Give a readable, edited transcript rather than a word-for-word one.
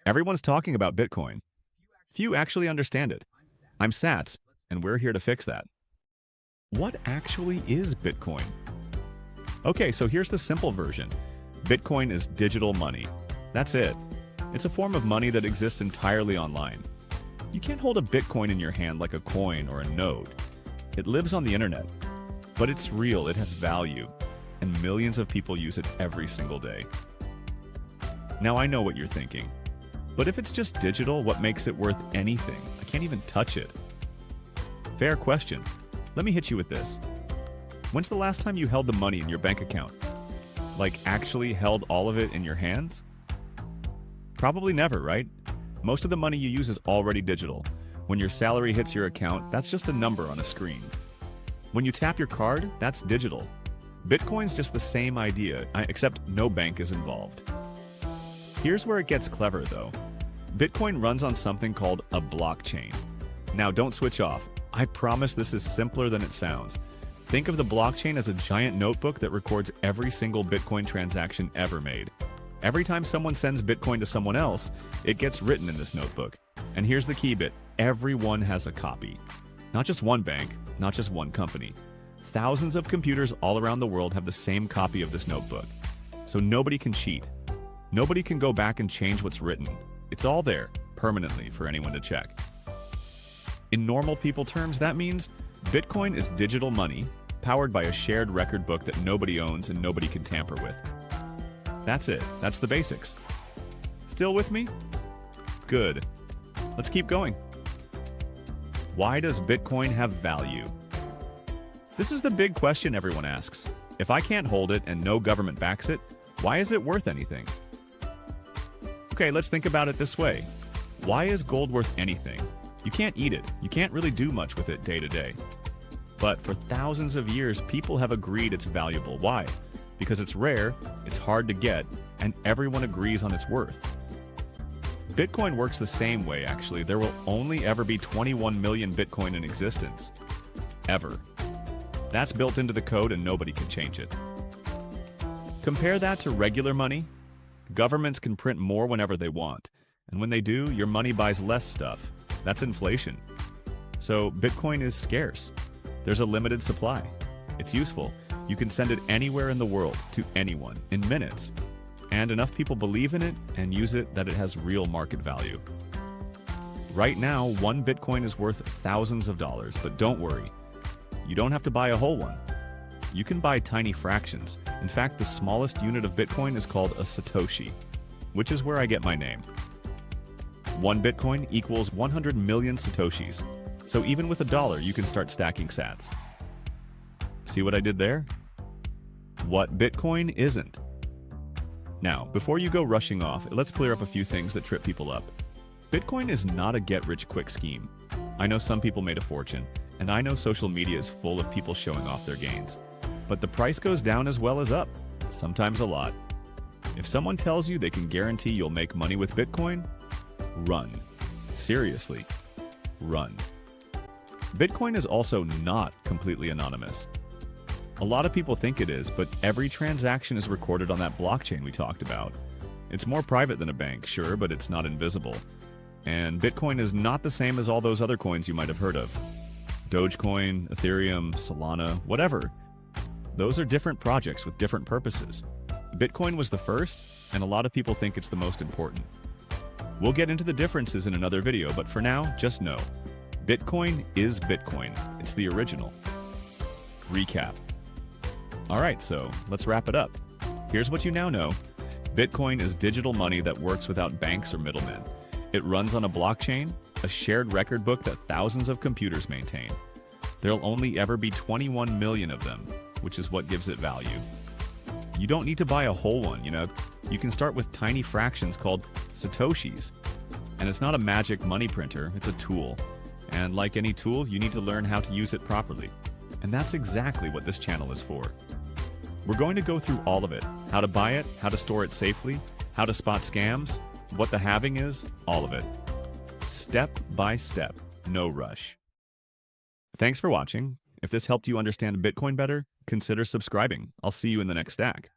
Everyone's talking about Bitcoin. Few actually understand it. I'm Sats, and we're here to fix that. What actually is Bitcoin? Okay, so here's the simple version. Bitcoin is digital money. That's it. It's a form of money that exists entirely online. You can't hold a Bitcoin in your hand like a coin or a node. It lives on the internet. But it's real, it has value, and millions of people use it every single day. Now I know what you're thinking. But if it's just digital, what makes it worth anything? I can't even touch it. Fair question. Let me hit you with this. When's the last time you held the money in your bank account? Like actually held all of it in your hands? Probably never, right? Most of the money you use is already digital. When your salary hits your account, that's just a number on a screen. When you tap your card, that's digital. Bitcoin's just the same idea, except no bank is involved. Here's where it gets clever, though. Bitcoin runs on something called a blockchain. Now, don't switch off. I promise this is simpler than it sounds. Think of the blockchain as a giant notebook that records every single Bitcoin transaction ever made. Every time someone sends Bitcoin to someone else, it gets written in this notebook. And here's the key bit. Everyone has a copy. Not just one bank, not just one company. Thousands of computers all around the world have the same copy of this notebook. So nobody can cheat. Nobody can go back and change what's written. It's all there, permanently, for anyone to check. In normal people terms, that means Bitcoin is digital money, powered by a shared record book that nobody owns and nobody can tamper with. That's it. That's the basics. Still with me? Good. Let's keep going. Why does Bitcoin have value? This is the big question everyone asks. If I can't hold it and no government backs it, why is it worth anything? Okay, let's think about it this way. Why is gold worth anything? You can't eat it. You can't really do much with it day to day. But for thousands of years, people have agreed it's valuable. Why? Because it's rare, it's hard to get, and everyone agrees on its worth. Bitcoin works the same way, actually. There will only ever be 21 million Bitcoin in existence. Ever. That's built into the code and nobody can change it. Compare that to regular money. Governments can print more whenever they want. And when they do, your money buys less stuff. That's inflation. So Bitcoin is scarce. There's a limited supply. It's useful. You can send it anywhere in the world to anyone in minutes. And enough people believe in it and use it that it has real market value. Right now, one Bitcoin is worth thousands of dollars, but don't worry. You don't have to buy a whole one. You can buy tiny fractions. In fact, the smallest unit of Bitcoin is called a Satoshi, which is where I get my name. One Bitcoin equals 100 million Satoshis. So even with $1, you can start stacking sats. See what I did there? What Bitcoin isn't. Now, before you go rushing off, let's clear up a few things that trip people up. Bitcoin is not a get-rich-quick scheme. I know some people made a fortune, and I know social media is full of people showing off their gains. But the price goes down as well as up, sometimes a lot. If someone tells you they can guarantee you'll make money with Bitcoin, run. Seriously, run. Bitcoin is also not completely anonymous. A lot of people think it is, but every transaction is recorded on that blockchain we talked about. It's more private than a bank, sure, but it's not invisible. And Bitcoin is not the same as all those other coins you might have heard of. Dogecoin, Ethereum, Solana, whatever. Those are different projects with different purposes. Bitcoin was the first, and a lot of people think it's the most important. We'll get into the differences in another video, but for now, just know. Bitcoin is Bitcoin. It's the original. Recap. Alright, so let's wrap it up. Here's what you now know. Bitcoin is digital money that works without banks or middlemen. It runs on a blockchain, a shared record book that thousands of computers maintain. There'll only ever be 21 million of them, which is what gives it value. You don't need to buy a whole one, you can start with tiny fractions called Satoshis. And it's not a magic money printer, it's a tool. And like any tool, you need to learn how to use it properly. And that's exactly what this channel is for. We're going to go through all of it. How to buy it, how to store it safely, how to spot scams, what the halving is, all of it. Step by step, no rush. Thanks for watching. If this helped you understand Bitcoin better, consider subscribing. I'll see you in the next stack.